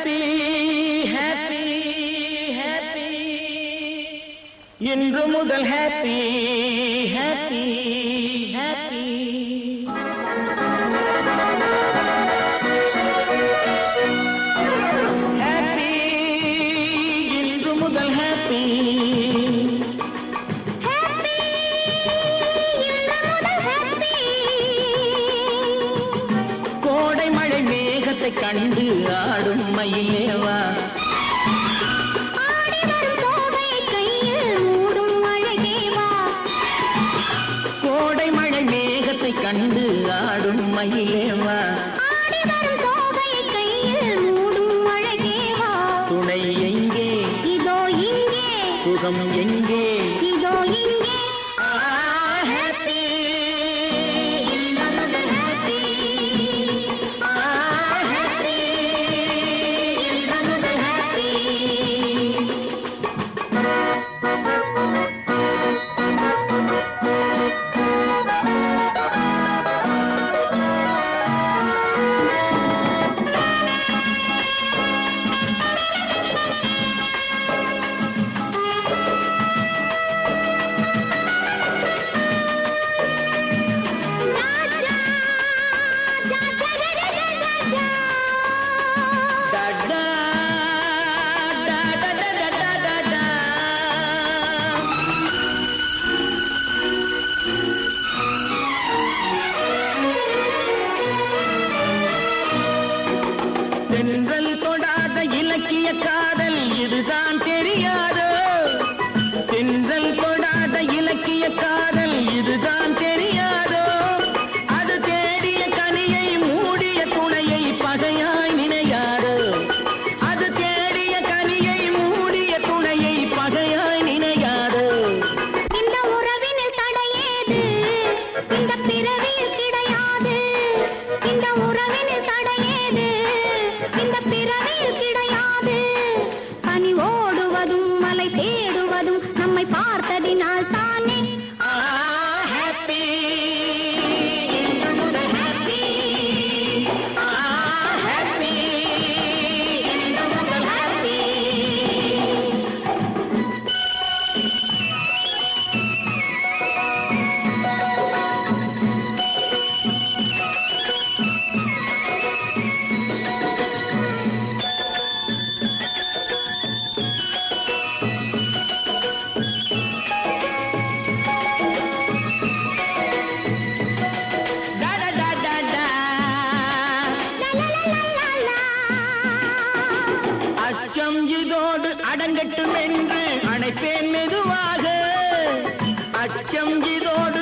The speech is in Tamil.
ஹாப்பி ஹாப்பி ஹாப்பி இன்று முதல் ஹாப்பி ஹாப்பி ஹாப்பி ஹாப்பி இன்று முதல் ஹாப்பி கோடை மழை மேகத்தை கண்டு ஆடும் மயிலேவா கோடை மழை மேகத்தை கண்டு ஆடும் மயிலேவா துணை எங்கே இதோ இங்கே சுகம் எங்கே இதோ இங்கே ஹாப்பி தென்றல் தொடாத இலக்கிய காதல் இதுதான் தெரியாதோ தென்றல் தொடாத இலக்கிய காதல் இதுதான் தெரியாதோ அது தேடிய கனியை மூடிய துணையை பகையாய் நினையாதோ அது தேடிய கனியை மூடிய துணையை பகையாய் நினையாதோ இந்த உறவினில் தடையேது இந்த பிறவியில் கிடையாது இந்த உறவினில் தடையேது இந்த பிறவியில் கிடையாது பனி ஓடுவதும் மலை தேடுவதும் நம்மை பார்த்ததினால் தானே ஹாப்பி இன்று முதல் ஹாப்பி ஹாப்பி இன்று முதல் ஹாப்பி அச்சம் இதோடு அடங்கட்டும் என்று அணைப்பேன் மெதுவாக அச்சம் இதோடு